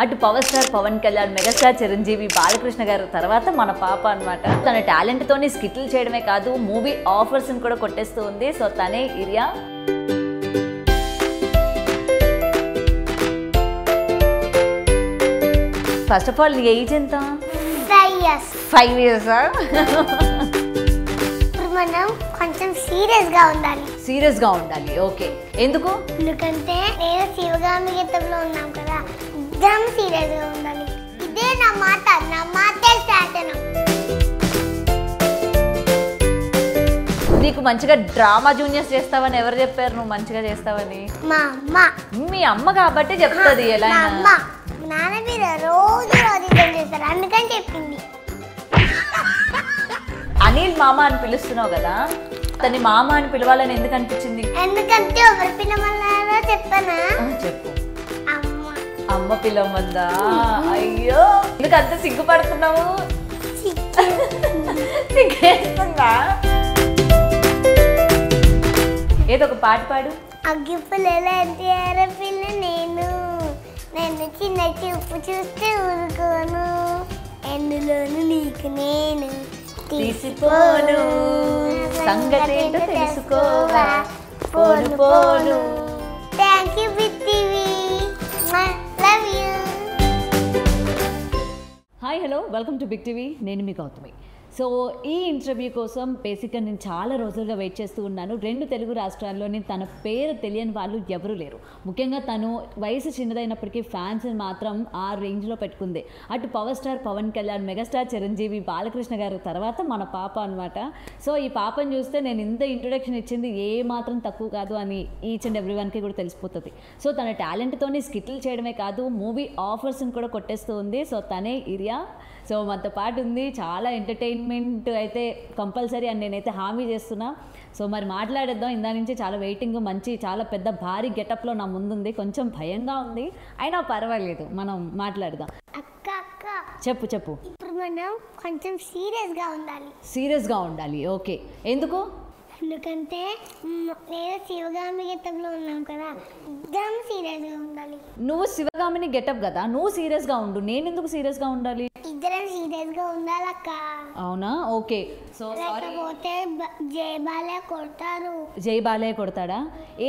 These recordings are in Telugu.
అటు power star Pawan Kalyan, megastar Chiranjeevi, Balakrishna garu తర్వాత మన పాప అన్నమాట. తన టాలెంట్తోని స్కిట్లు చేయడమే కాదు మూవీ ఆఫర్స్ని కూడా కొట్టేస్తూ ఉంది. సో తనే ఇరియా. ఫస్ట్ ఆఫ్ ఆల్ నీ ఏజ్ ఎంత? 5 years. 5 years. ఇప్పుడు మనం కొంచెం సీరియస్గా ఉండాలి. సీరియస్గా ఉండాలి. ఓకే, ఎందుకు? ఎందుకంటే నేను శివగామి గీతంలో ఉన్నాం కదా, ఇద్దరం సీరియస్గా ఉండాలి. ఇదే నా మాటే శాసనం. నీకు మంచిగా డ్రామా జూనియర్స్ చేస్తావని ఎవరు చెప్పారు నువ్వు మంచిగా చేస్తావని? మా అమ్మ. మీ అమ్మ కాబట్టి చెప్తుంది. ఎలా? మా అమ్మ నాన్న మీద రోజు ఆడిషన్ చేస్తారు, అందుకని చెప్పింది. అనిల్ మామ అని పిలుస్తున్నావు కదా, తన్ని మామ అని పిలవాలని ఎందుకు అనిపించింది? ఎందుకంటే ఎవరు పిల్లమన్నారో చెప్పనా? చెప్పు. అమ్మ. అమ్మ పిలవమందా? అయ్యో, ఎందుకు అంత సిగ్గుపడుతున్నావు? సిగ్గేస్తుందా? ఏదో ఒక పాట పాడు. అగ్గిపుల్లల ఎన్టీఆర్ పిల్ల నేను చిన్న చూపు చూస్తే ఊరుకోను, ఎందులోను నీకు నేను తీసిపోను, సంగతేంటో తెలుసుకోవా పోను పోను. Thank you big TV, love you. Hi, hello, welcome to Big TV. నేను మీ గౌతమి. సో ఈ ఇంటర్వ్యూ కోసం బేసిక్గా నేను చాలా రోజులుగా వెయిట్ చేస్తూ ఉన్నాను. 2 తెలుగు రాష్ట్రాల్లోని తన పేరు తెలియని వాళ్ళు ఎవరూ లేరు. ముఖ్యంగా తను వయసు చిన్నదైనప్పటికీ ఫ్యాన్స్ని మాత్రం ఆ రేంజ్లో పెట్టుకుంది. అటు power star Pawan Kalyan, megastar Chiranjeevi, Balakrishna garu తర్వాత మన పాప అనమాట. సో ఈ పాపను చూస్తే నేను ఇంత ఇంట్రొడక్షన్ ఇచ్చింది ఏ మాత్రం తక్కువ కాదు అని ఈచ్ అండ్ ఎవ్రీ వన్కి కూడా తెలిసిపోతుంది. సో తన టాలెంట్తోని స్కిట్లు చేయడమే కాదు మూవీ ఆఫర్స్ని కూడా కొట్టేస్తూ ఉంది. సో తనే ఇరియా. సో మనతో పాటు ఉంది. చాలా ఎంటర్టైన్మెంట్ అయితే కంపల్సరీ అని నేనైతే హామీ చేస్తున్నా. సో మరి మాట్లాడేద్దాం. ఇందా నుంచి చాలా వెయిటింగ్, మంచి చాలా పెద్ద భారీ గెటప్లో నా ముందుంది. కొంచెం భయంగా ఉంది, అయినా పర్వాలేదు, మనం మాట్లాడదాం. అక్క అక్క చెప్పు చెప్పు. ఇప్పుడు మనం కొంచెం సీరియస్గా ఉండాలి. సీరియస్గా ఉండాలి. ఓకే, ఎందుకు? ఎందుకంటే నేను శివగామి గీతంలో ఉన్నాం కదా, ఇద్దరం సీరియస్గా ఉండాలి. నువ్వు శివగామిని గెటప్ కదా, నువ్వు సీరియస్గా ఉండు, నేను ఎందుకు సీరియస్గా ఉండాలి? ఇద్దరం సీరియస్గా ఉండాలక్క. అవునా? ఓకే. సో లేకపోతే జై బాలయ్య కొడతారు. జై బాలయ్య కొడతాడా?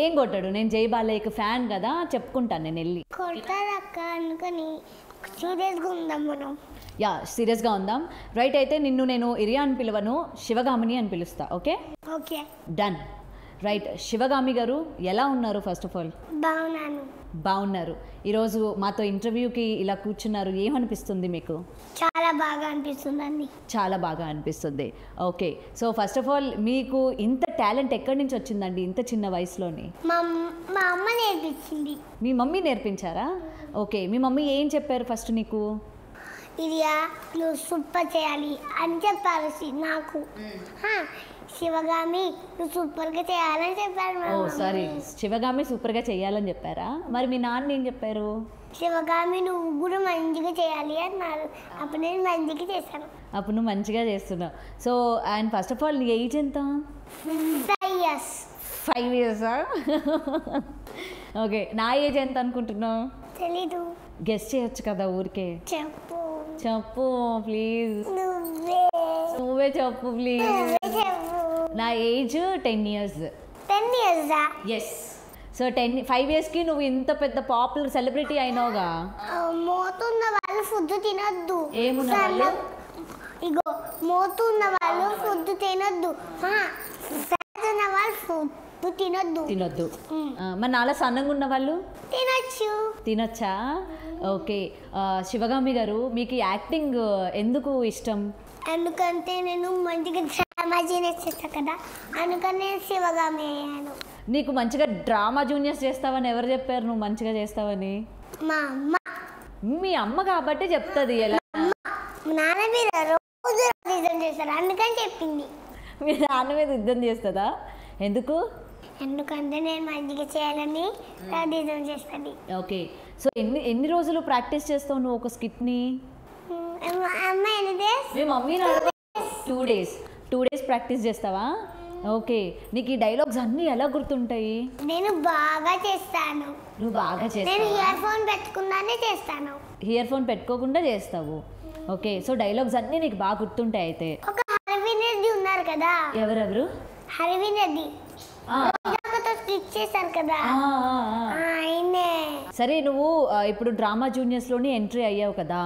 ఏం కొట్టాడు? నేను జై బాలయ్యకి ఫ్యాన్ కదా, చెప్పుకుంటాను నేను వెళ్ళి. కొడతారు అక్క, అందుకని సీరియస్గా ఉందాం మనం. యా, సీరియస్గా ఉందాం. రైట్, అయితే నిన్ను నేను ఇరియా అని పిలవను, శివగామిని అని పిలుస్తా. Okay okay, done. Right, Sivagami గారు ఎలా ఉన్నారు? ఫస్ట్ ఆఫ్ ఆల్ బాగున్నాను. బాగున్నారు. ఈరోజు మాతో ఇంటర్వ్యూకి ఇలా కూర్చున్నారు, ఏమనిపిస్తుంది మీకు? చాలా బాగా అనిపిస్తుందండి. చాలా బాగా అనిపిస్తుంది. Okay, so first of all మీకు ఇంత టాలెంట్ ఎక్కడి నుంచి వచ్చిందండి ఇంత చిన్న వయసులోని? మా అమ్మ నేర్పించింది. మీ మమ్మీ నేర్పించారా? ఓకే, మీ మమ్మీ ఏం చెప్పారు ఫస్ట్ నీకు? ఇరియా నువ్వు సూపర్ చేయాలి అని చెప్పారు నాకు. శివగామి నువ్వు సూపర్గా చేయాలని చెప్పారు. ఓ సారీ, శివగామి సూపర్గా చేయాలని చెప్పారా? మరి మీ నాన్న ఏం చెప్పారు? శివగామి నువ్వు కూడా మంచిగా చేయాలి అన్నారు. అప్పుడు నేను మంచిగా చేశాను. అప్పుడు నువ్వు మంచిగా చేస్తున్నావు. So and first of all నీ ఏజ్ ఎంత? 5 years. 5 years. ఓకే, నా ఏజ్ ఎంత అనుకుంటున్నావు? తెలీదు. గెస్ చేయొచ్చు కదా ఊరికే. చెప్పు చెప్పు ప్లీజ్. నువ్వే చెప్పు ప్లీజ్. నా age 10 years. 10 years. Yes. So 5 yearsకి నువ్వు ఇంత పెద్ద పాపులర్ సెలబ్రిటీ అయినావుగా. మోతున్న వాళ్ళు ఫుడ్ తినొద్దు. ఏమున్న వాళ్ళు? ఇగో మోతున్న వాళ్ళు ఫుడ్ తినొద్దు. ఫ్యాట్ ఉన్న వాళ్ళు ఫుడ్ తినొద్దు. మరి నాలా సన్నంగా ఉన్న వాళ్ళు తినొచ్చా? ఓకే, శివగామి గారు మీకు యాక్టింగ్ ఎందుకు ఇష్టం? ఎందుకంటే నేను మంచిగా డ్రామా జూనియర్స్ చేస్తాను కదా, అందుకని నేను శివగామి అయ్యాను. నీకు మంచిగా డ్రామా జూనియర్స్ చేస్తావని ఎవరు చెప్పారు నువ్వు మంచిగా చేస్తావని? మా అమ్మ. మీ అమ్మ కాబట్టి చెప్తుంది. ఎలా? నాన్న మీద రోజు యుద్ధం చేస్తారు, అందుకని చెప్పింది. మీ నాన్న మీద యుద్ధం చేస్తుందా? ఎందుకు? ఎందుకంటే నేను మంచిగా చేయాలని యుద్ధం చేస్తుంది. ఓకే, సో ఎన్ని రోజులు ప్రాక్టీస్ చేస్తావు నువ్వు ఒక స్కిట్ని? అమ్మ ఎన్ని డేస్? మీ మమ్మీ 2 days ప్రాక్టీస్ చేస్తావా? ఓకే, నీకు ఈ డైలాగ్స్ అన్నీ ఎలా గుర్తుంటాయి? నేను బాగా చేస్తాను. నువ్వు బాగా నేను చేస్తావు, ఇయర్ ఫోన్ పెట్టుకుందానే చేస్తాను. ఇయర్ ఫోన్ పెట్టుకోకుండా చేస్తావు. ఓకే, సో డైలాగ్స్ అన్నీ నీకు బాగా గుర్తుంటాయి అయితే. ఒక హరివిన్ రెడ్డి ఉన్నారు కదా, ఎవరెవరు? హరివిన్ రెడ్డి స్కిట్ చేశారు కదా, ఆయనే. సరే, నువ్వు ఇప్పుడు డ్రామా జూనియర్స్లోని ఎంట్రీ అయ్యావు కదా,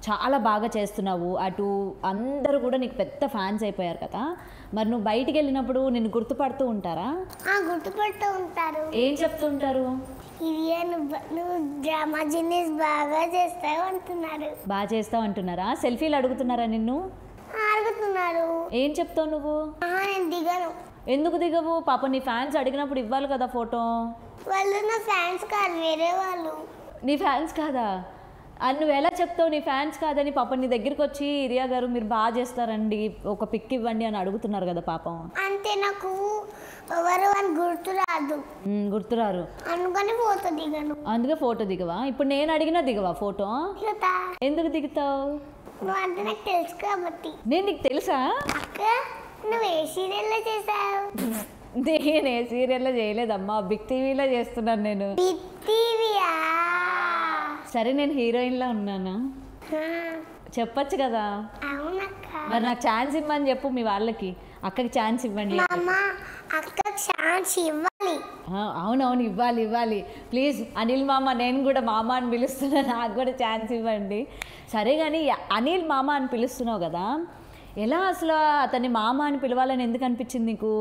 చాలా బాగా చేస్తున్నావు. అటు అందరూ కూడా నీకు పెద్ద ఫ్యాన్స్ అయిపోయారు కదా. మరి నువ్వు బయటికి వెళ్ళినప్పుడు నిన్ను గుర్తుపడుతూ ఉంటారా? గుర్తుపడుతూ ఉంటారు. ఏం చెప్తుంటారు? ఇది నువ్వు డ్రామా జూనియర్స్ బాగా చేస్తావు అంటున్నారు. బాగా చేస్తావు అంటున్నారా? సెల్ఫీలు అడుగుతున్నారా నిన్ను? అడుగుతున్నారు. ఏం చెప్తావు నువ్వు? నేను దిగను. ఎందుకు దిగవు? పాప నీ ఫ్యాన్స్ అడిగినప్పుడు ఇవ్వాలి కదా ఫోటో. వాళ్ళు నా ఫ్యాన్స్ కాదు, వేరే వాళ్ళు. నీ ఫ్యాన్స్ కాదా? అది నువ్వు ఎలా చెప్తావు నీ ఫ్యాన్స్ కాదని? పాపం నీ దగ్గరికి వచ్చి ఇరియా గారు మీరు బాగా చేస్తారండి, ఒక పిక్ ఇవ్వండి అని అడుగుతున్నారు కదా పాపం. అంటే నాకు ఎవరు అని గుర్తురాదు. గుర్తురారు అందుకని ఫోటో దిగను. అందుకే ఫోటో దిగవా? ఇప్పుడు నేను అడిగినా దిగవా ఫోటో? ఎందుకు దిగుతావు? నువ్వు అంటే నాకు తెలుసు కాబట్టి. నేను నీకు తెలుసా? అక్క, నువ్వు ఏ సీరియల్లో చేసావు? నేను ఏ సీరియల్లో చేయలేదమ్మా, బిగ్ టీవీలో చేస్తున్నాను నేను. బిగ్ టీవీయా? సరే, నేను హీరోయిన్లా ఉన్నానా? చెప్పచ్చు కదా. అవునక్క. మరి నాకు ఛాన్స్ ఇవ్వమని చెప్పు మీ వాళ్ళకి, అక్కకి ఛాన్స్ ఇవ్వండి. అక్కకి ఛాన్స్ ఇవ్వాలి. అవునవును, ఇవ్వాలి ఇవ్వాలి ప్లీజ్. అనిల్ మామ, నేను కూడా మామ అని పిలుస్తున్నాను, నాకు కూడా ఛాన్స్ ఇవ్వండి. సరే కానీ అనిల్ మామ అని పిలుస్తున్నావు కదా, ఎలా అసలు అతన్ని మామ అని పిలవాలని ఎందుకు అనిపించింది నీకు?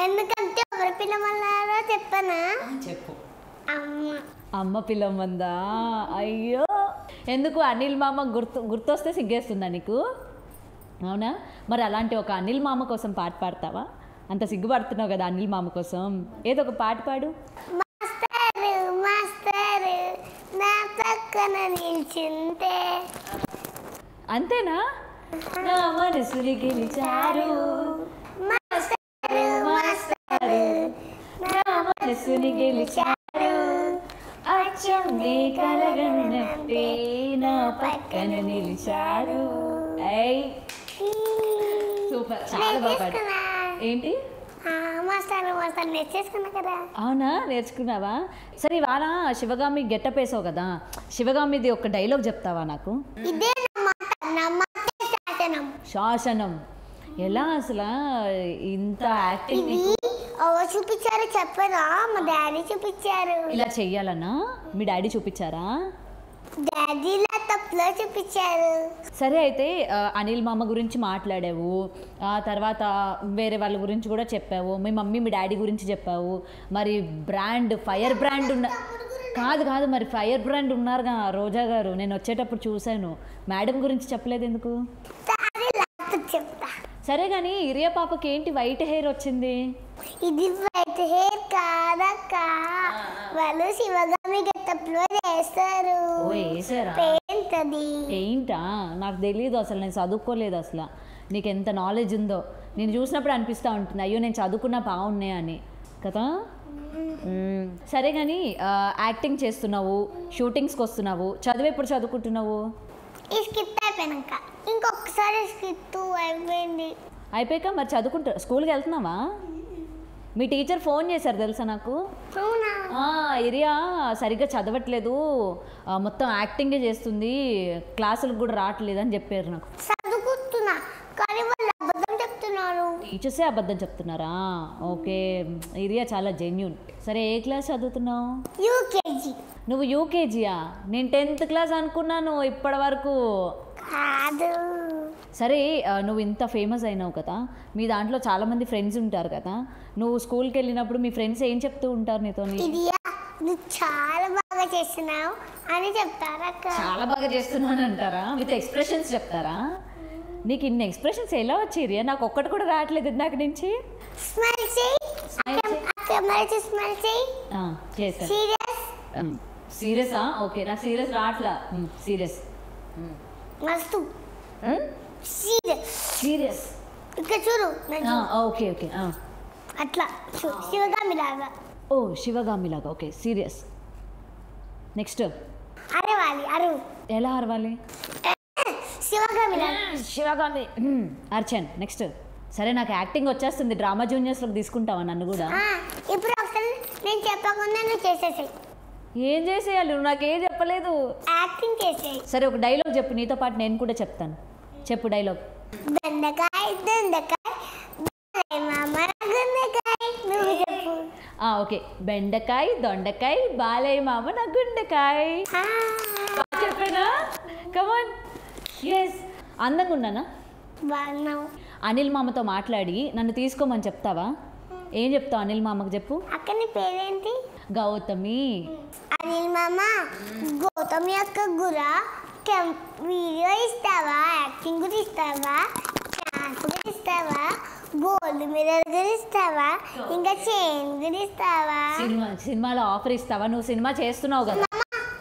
ఎందుకంటే ఎవరు పిలవన్నారో చెప్పనా? చెప్పు. అమ్మ పిలవమందా? అయ్యో, ఎందుకు? అనిల్ మామ గుర్తొస్తే సిగ్గేస్తుందా నీకు? అవునా? మరి అలాంటి ఒక అనిల్ మామ కోసం పాట పాడతావా? అంత సిగ్గుపడుతున్నావు కదా అనిల్ మామ కోసం, ఏదో ఒక పాట పాడు. మాస్టరు మాస్టరు నా పక్కన నిల్చుంటే. అంతేనా? నా మనసుని గెలిచారు మాస్టరు మాస్టరు, నా మనసుని గెలిచారు, అచ్చం నీ కలగన్నట్టే నా పక్కన నిలిచారు. సూపర్, చాలా బాగా. ఏంటి? మాస్టర్ మాస్టర్ నేర్చేసుకున్నా కదా. అవునా, నేర్చుకున్నావా? సరే, ఇవాళ శివగామి గెటప్ వేసావు కదా, శివగామిది ఒక డైలాగ్ చెప్తావా నాకు? ఇదే శాసనం. శాసనం ఎలా అసలు ఇంత యాక్టింగ్? చూపించారు చెప్పరా? మా డాడీ చూపించారు. ఇలా చెయ్యాలన్నా మీ డాడీ చూపించారా? డాడీ ల్యాప్టాప్లో చూపించారు. సరే, అయితే అనిల్ మామ గురించి మాట్లాడావు, ఆ తర్వాత వేరే వాళ్ళ గురించి కూడా చెప్పావు, మీ మమ్మీ మీ డాడీ గురించి చెప్పావు. మరి బ్రాండ్, ఫైర్ బ్రాండ్ కాదు కాదు, మరి ఫైర్ బ్రాండ్ ఉన్నారుగా రోజా గారు, నేను వచ్చేటప్పుడు చూశాను. మేడం గురించి చెప్పలేదు ఎందుకు? చెప్తా. సరే కానీ ఇరియా పాపకి ఏంటి వైట్ హెయిర్ వచ్చింది? ఇది వైట్ హెయిర్ కాదక్క, వాళ్ళు శివగామి గెటప్లో చేస్తారు. పెయింట్ అది. పెయింటా? నాకు తెలియదు అసలు, నేను చదువుకోలేదు అసలు. నీకు ఎంత నాలెడ్జ్ ఉందో, నేను చూసినప్పుడు అనిపిస్తూ ఉంటుంది అయ్యో నేను చదువుకున్నా బాగున్నాయి అని కదా. సరే కానీ యాక్టింగ్ చేస్తున్నావు, షూటింగ్స్కి వస్తున్నావు, చదువు ఎప్పుడు చదువుకుంటున్నావు? ఈ స్కిట్ అయిపోయాక ఇంకొకసారి స్కిట్ అయిపోయింది. అయిపోయాక మరి చదువుకుంటా, స్కూల్కి వెళ్తున్నావా? మీ టీచర్ ఫోన్ చేశారు తెలుసా నాకు. ఇరియా సరిగ్గా చదవట్లేదు, మొత్తం యాక్టింగే చేస్తుంది, క్లాసులకు కూడా రావట్లేదు అని చెప్పారు నాకు. చదువుకుంటున్నా కానీ వాళ్ళు అబద్ధం చెప్తున్నారు. టీచర్సే అబద్ధం చెప్తున్నారా? ఓకే, ఇరియా చాలా జెన్యూన్. సరే, ఏ క్లాస్ చదువుతున్నావు? యూకేజీ. నువ్వు యూకేజీయా? నేను 10th క్లాస్ అనుకున్నాను ఇప్పటి వరకు. కాదు. సరే, నువ్వు ఇంత ఫేమస్ అయినావు కదా, మీ దాంట్లో చాలామంది ఫ్రెండ్స్ ఉంటారు కదా, నువ్వు స్కూల్కి వెళ్ళినప్పుడు మీ ఫ్రెండ్స్ ఏం చెప్తూ ఉంటారు నీతో? నువ్వు చాలా బాగా చేస్తున్నావు అని చెప్తారా? చాలా బాగా చేస్తున్నాను అంటారా? విత్ ఎక్స్ప్రెషన్స్ చెప్తారా? నీకు ఇన్ని ఎక్స్ప్రెషన్స్ ఎలా వచ్చేరియా? నాకు ఒక్కటి కూడా రావట్లేదు ఇందాక నుంచి. స్మైల్ చేయి. సీరియసా? ఓకే, నాకు సీరియస్ రావట్లా. సీరియస్ మస్తు సీరియస్. ఇక్కడ చూడు. ఓకే ఓకే, అట్లా శివగామి లాగా. ఓ, శివగామి లాగా. Okay, serious. నెక్స్ట్ అరవాలి. ఎలా అరవాలి? శివగామి లాగా. శివగామి అర్చన్. నెక్స్ట్ సరే నాకు యాక్టింగ్ వచ్చేస్తుంది, డ్రామా జూనియర్స్లోకి తీసుకుంటావా నన్ను కూడా? ఇప్పుడు ఒకసారి నేను చెప్పకుండా నువ్వు చేసేసాయి. ఏం చేసేయాలి? నువ్వు నాకేం చెప్పలేదు. యాక్టింగ్ చేసేయి. సరే ఒక డైలాగ్ చెప్పు, నీతో పాటు నేను కూడా చెప్తాను. చెప్పు డైలాగ్. దొండకాయ దొండకాయ బాలయ్య మామ గుండెకాయ. నువ్వు చెప్పు. ఓకే. బెండకాయ దొండకాయ బాలయ్య మామ నా గుండెకాయ. చెప్పానా? కమాన్. ఎస్. అందంగా ఉన్నానా? బాగున్నావు. అనిల్ మామతో మాట్లాడి నన్ను తీసుకోమని చెప్తావా? ఏం చెప్తావు అనిల్ మామకు చెప్పు. అక్క నీ పేరేంటి? గౌతమి. అనిల్ మామ గౌతమి అక్క గురా వీడియో ఇస్తావా? యాక్టింగ్ కూడా ఇస్తావా? డాన్స్ కూడా ఇస్తావా? గోల్డ్ మెడల్ కూడా ఇస్తావా? ఇంకా చైన్ కూడా ఇస్తావా? సినిమాలో ఆఫర్ ఇస్తావా? నువ్వు సినిమా చేస్తున్నావు కదా.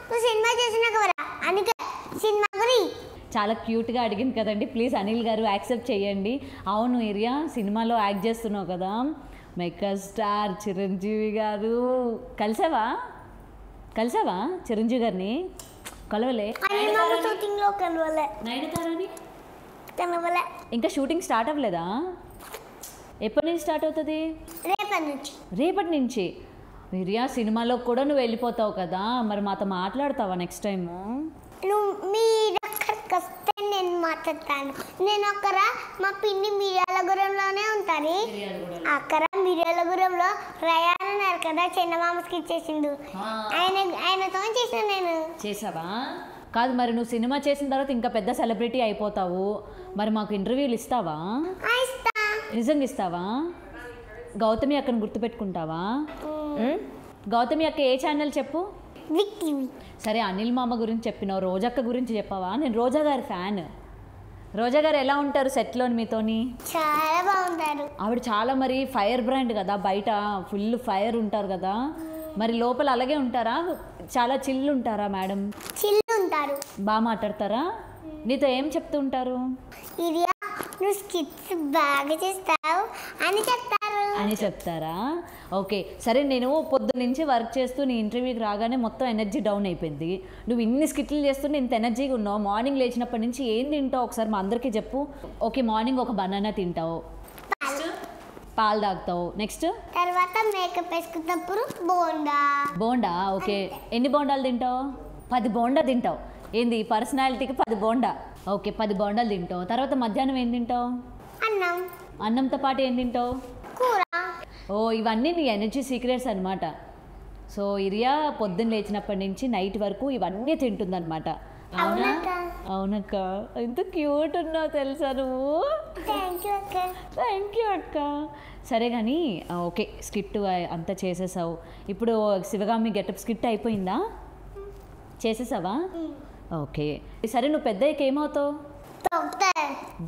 నువ్వు సినిమా చేసినా కదా అందుకే సినిమా గురి. చాలా క్యూట్గా అడిగింది కదండి. ప్లీజ్ అనిల్ గారు యాక్సెప్ట్ చేయండి. అవును ఏరియా, సినిమాలో యాక్ట్ చేస్తున్నావు కదా. మెగా స్టార్ చిరంజీవి గారు కలిసావా చిరంజీవి గారిని? కలవలే. షూటింగ్లో కలవలే. ఇంకా షూటింగ్ స్టార్ట్ అవ్వలేదా? ఎప్పటి నుంచి స్టార్ట్ అవుతుంది? రేపటి నుంచి. ఏరియా సినిమాలో కూడా నువ్వు వెళ్ళిపోతావు కదా, మరి మాతో మాట్లాడతావా నెక్స్ట్ టైము? మీరు అక్కడికి వస్తే నేను మాట్లాడతాను. నేను అక్కడ మా పిన్ని మిర్యాలగూడెంలోనే ఉంటుంది. అక్కడ మిర్యాలగూడెంలో రయాన్ ఉన్నారు కదా, చిన్నమామకి ఇచ్చేసిండు. ఆయనతో చేసిన నేను. చేసావా? కాదు, మరి నువ్వు సినిమా చేసిన తర్వాత ఇంకా పెద్ద సెలబ్రిటీ అయిపోతావు. మరి మాకు ఇంటర్వ్యూలు ఇస్తావా? నిజంగా ఇస్తావా? గౌతమి అక్కను గుర్తుపెట్టుకుంటావా? గౌతమి అక్క ఏ ఛానల్ చెప్పు. సరే అనిల్ మామ గురించి చెప్పినావు, రోజక్క గురించి చెప్పావా? నేను రోజా గారి ఫ్యాన్. రోజా గారు ఎలా ఉంటారు సెట్లో మీతోని? చాలా బాగుంటారు. ఆవిడ చాలా మరి ఫైర్ బ్రాండ్ కదా, బయట ఫుల్ ఫైర్ ఉంటారు కదా, మరి లోపల అలాగే ఉంటారా? చాలా చిల్లు ఉంటారా మేడం? చిల్లు ఉంటారు. బాగా మాట్లాడతారా? నీతో ఏం చెప్తూ ఉంటారు? ఇరియా నువ్వు స్కిట్స్ బాగా చేస్తావు అని చెప్తారా? ఓకే సరే, నేను పొద్దు నుంచి వర్క్ చేస్తూ నీ ఇంటర్వ్యూకి రాగానే మొత్తం ఎనర్జీ డౌన్ అయిపోయింది. నువ్వు ఇన్ని స్కిట్లు చేస్తుంటే ఇంత ఎనర్జీగా ఉన్నావు. మార్నింగ్ లేచినప్పటి నుంచి ఏం తింటావు ఒకసారి మా అందరికీ చెప్పు. ఓకే, మార్నింగ్ ఒక బనానా తింటావు, పాలు తాగుతావు, నెక్స్ట్ తర్వాత మేకప్ వేసుకున్నప్పుడు బోండా. ఓకే, ఎన్ని బోండాలు తింటావు? 10 బోండా తింటావు. ఏంది పర్సనాలిటీకి 10 బోండా? ఓకే, 10 బోండాలు తింటావు. తర్వాత మధ్యాహ్నం ఏం తింటావు? అన్నంతో పాటు ఏం తింటావు? కూర. ఇవన్నీ నీ ఎనర్జీ సీక్రెట్స్ అనమాట. సో ఇరియా పొద్దున్న లేచినప్పటి నుంచి నైట్ వరకు ఇవన్నీ తింటుందన్నమాట. అవునా? అవునక్క, ఎంత క్యూట్ ఉన్నావు తెలుసా నువ్వు. థ్యాంక్ యూ అక్క. సరే కానీ ఓకే, స్కిట్ అంతా చేసేసావు. ఇప్పుడు శివగామి గెటప్ స్కిట్ అయిపోయిందా? చేసేసావా? ఓకే సరే, నువ్వు పెద్దయ్యకి ఏమవుతావు?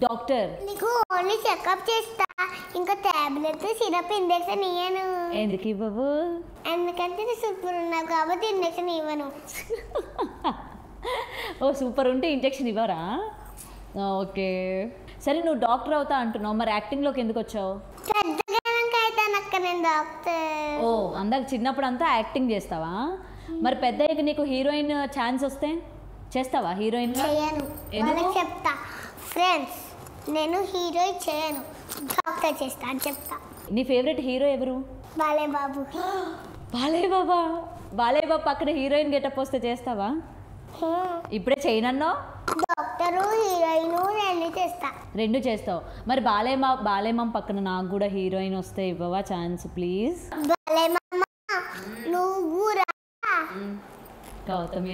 డాక్టర్. నీకు ఓన్లీ చెకప్ చేస్తా, ఇంకా టాబ్లెట్ సిరప్ ఇంజెక్షన్ ఇవ్వను. ఎందుకు ఇవ్వవు? ఎందుకంటే నీ సూపర్ ఉన్నావు కాబట్టి ఇంజెక్షన్ ఇవ్వను. సూపర్ ఉంటే ఇంజెక్షన్ ఇవ్వరా? ఓకే సరే, నువ్వు డాక్టర్ అవుతా అంటున్నావు, మరి యాక్టింగ్లోకి ఎందుకు వచ్చావు? నేను డాక్టర్. అందాక చిన్నప్పుడు అంతా యాక్టింగ్ చేస్తావా? మరి పెద్దయ్యకి నీకు హీరోయిన్ ఛాన్స్ వస్తే చేస్తావా? హీరోయిన్ చెప్తా ఫ్రెండ్స్, నేను హీరోయిన్ చేయను, డాక్టర్ చేస్తా అని చెప్తా. నీ ఫేవరెట్ హీరో ఎవరు? బాలయ్య బాబు. బాలయ్య బాబు పక్కన హీరోయిన్ గెటప్ వస్తే చేస్తావా? ఇప్పుడే చేయనన్నావు. డాక్టరు హీరోయిన్ రెండు చేస్తావు. మరి బాలయ్య పక్కన నాకు కూడా హీరోయిన్ వస్తే ఇవ్వవా ఛాన్స్ ప్లీజ్? గౌతమి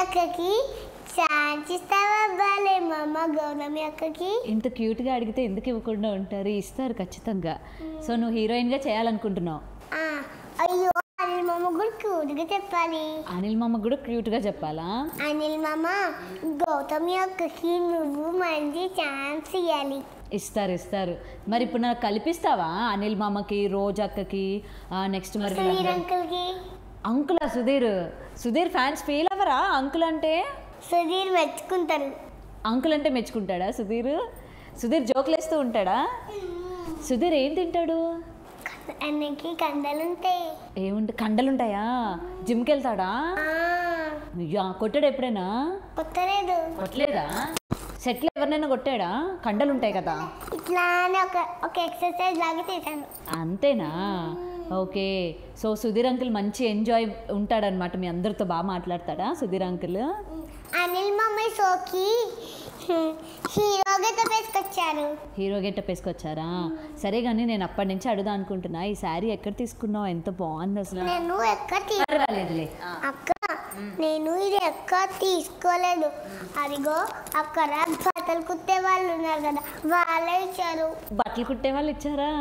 అక్కకి ఛాన్స్ ఇస్తావా? గౌతమి అక్కకి ఇంత క్యూట్గా అడిగితే ఎందుకు ఇవ్వకుండా ఉంటారు? ఇస్తారు ఖచ్చితంగా. సో నువ్వు హీరోయిన్గా చేయాలనుకుంటున్నావు? అయ్యో, అనిల్ మామ కూడా క్యూట్గా చెప్పాలి. అనిల్ మామ కూడా క్యూట్గా చెప్పాలా? అనిల్ మామ గౌతమి అక్కకి నువ్వు మంచి ఛాన్స్ ఇవ్వాలి. ఇస్తారు. మరి ఇప్పుడు నాకు కల్పిస్తావా? అనిల్ మామకి, రోజు అక్కకి, నెక్స్ట్ మరి అంకులా? సుధీర్ ఫ్యాన్స్ ఫీల్ అవ్వరా అంకుల్ అంటే? సుధీర్ మెచ్చుకుంటారు. అంకుల్ అంటే మెచ్చుకుంటాడా సుధీర్? సుధీర్ జోకులు వేస్తూ ఉంటాడా? సుధీర్ ఏం తింటాడు? అన్నకి కండలుంటాయి. ఏముంటాయి? కండలుంటాయా? జిమ్కి వెళ్తాడా? కొట్టాడు ఎప్పుడైనా? కొట్టలేదా? సెట్లు ఎవరినైనా కొట్టాడా? కండలు ఉంటాయి కదా. ఇట్లా అని ఒక ఎక్సర్సైజ్ లాగా చేశాను. అంతేనా? ఓకే. సో సుధీర్ అంకుల్ మంచి ఎంజాయ్ ఉంటాడనమాట, మీ అందరితో బాగా మాట్లాడతాడా సుధీర్ అంకుల్? అనిల్ మమ్మీ షోకి హీరో గెటప్ వేసుకొచ్చారు. హీరో గెటప్ వేసుకొచ్చారా? సరే కానీ నేను అప్పటి నుంచి అడుగుదా అనుకుంటున్నా, ఈ శారీ ఎక్కడ తీసుకున్నావు? ఎంత బాగుంది అసలు. నేను పర్వాలేదులే అక్క, నేను ఇది ఎక్కడ తీసుకోలేదు. అదిగో అక్కడ బట్టలు కుట్టే వాళ్ళు ఉన్నారు కదా, వాళ్ళే ఇచ్చారు. బట్టలు కుట్టే వాళ్ళు ఇచ్చారా?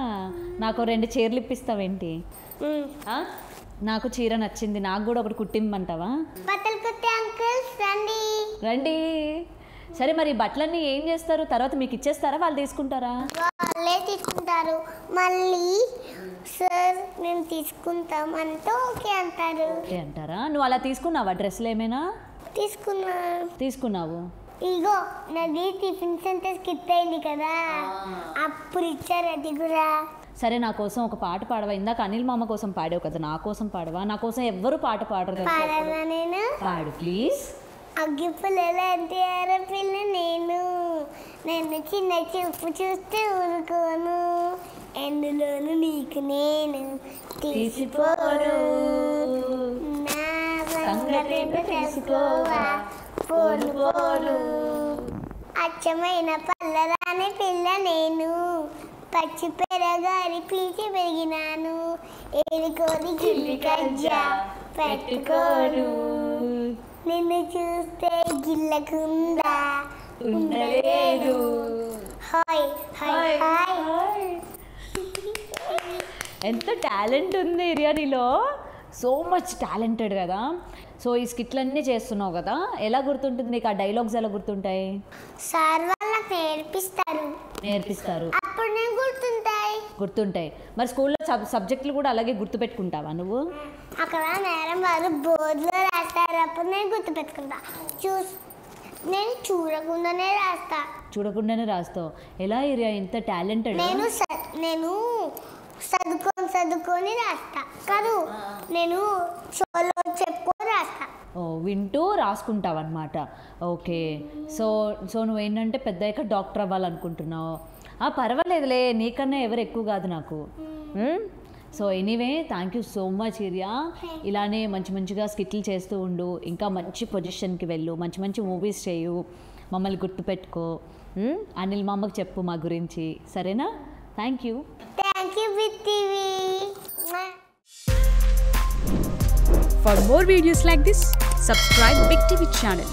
నాకు 2 చీరలు ఇప్పిస్తావేంటి? నాకు చీర నచ్చింది, నాకు కూడా ఒకటి కుట్టిమ్మంటావా? బట్టలు కుట్టే అంకుల్స్ రండి. రండి. సరే మరి బట్టలన్నీ ఏం చేస్తారు? తర్వాత మీకు ఇచ్చేస్తారా, వాళ్ళు తీసుకుంటారా? వాళ్ళే తీసుకుంటారు. మళ్ళీ సార్ నేను తీసుకుంటాం అంటే ఓకే అంటారు. ఓకే అంటారా? నువ్వు అలా తీసుకున్నావా డ్రెస్సులు ఏమైనా? తీసుకున్నావు. ఇగో నాది టిఫిన్ సెంటర్ స్కిప్ అయింది కదా, అప్పుడు ఇచ్చారు అది కూడా. సరే నా కోసం ఒక పాట పాడవా? ఇందాక అనిల్ మామ కోసం పాడావు కదా, నా కోసం పాడవా? నా కోసం ఎవ్వరు పాట పాడరు. నేను పాడు ప్లీజ్. అగ్గిపుల్ల ఎన్టీఆర్ పిల్ల నేను, నన్ను చిన్న చూపు చూస్తే ఊరుకోను, ఎందులోను నీకు నేను తీసిపోను, నా సంగతి తెలుసుకోవా పోను పోను. అచ్చమైన పల్లరాని పిల్ల నేను, పచ్చి పెరగారి పీచి పెరిగినాను, ఏడుకోని గిల్లి కజ్జా పెట్టుకోను, నిన్ను చూస్తే గిల్లకుందా ఉండలేదు. Hi hi hi. ఎంత టాలెంట్ ఉంది ఇరియానీలో, సో మచ్ టాలెంటెడ్ కదా. సో ఈ స్కిట్లన్నీ చేస్తున్నావు కదా, ఎలా గుర్తుంటుంది నీకు? ఆ డైలాగ్స్ ఎలా గుర్తుంటాయి? సార్ వాళ్ళకి నేర్పిస్తారు, అప్పుడు నేను గుర్తుంటాయి. మరి స్కూల్లో సబ్జెక్టులు కూడా అలాగే గుర్తుపెట్టుకుంటావా నువ్వు? అక్కడ నేరం వారు బోర్డులో రాస్తారు, అప్పుడు నేను గుర్తుపెట్టుకుంటా. నేను చూడకుండానే రాస్తావు. ఎలా ఏరియా ఇంత టాలెంటెడ్? నేను చదువుకొని రాస్తా కాదు, నేను షోలో చెప్పుకొని రాస్తా. ఓ, వింటూ రాసుకుంటావు అనమాట. ఓకే. సో నువ్వేంటంటే పెద్దయ్యాక డాక్టర్ అవ్వాలనుకుంటున్నావు. పర్వాలేదులే, నీకన్నా ఎవరు ఎక్కువ కాదు నాకు. So anyway, thank you so much ఇరియా. ఇలానే మంచిగా స్కిట్లు చేస్తూ ఉండు, ఇంకా మంచి పొజిషన్కి వెళ్ళు, మంచి మూవీస్ చేయు, మమ్మల్ని గుర్తుపెట్టుకో. అనిల్ మామకు చెప్పు మా గురించి, సరేనా? Thank you big TV. For more videos like this, subscribe Big TV channel.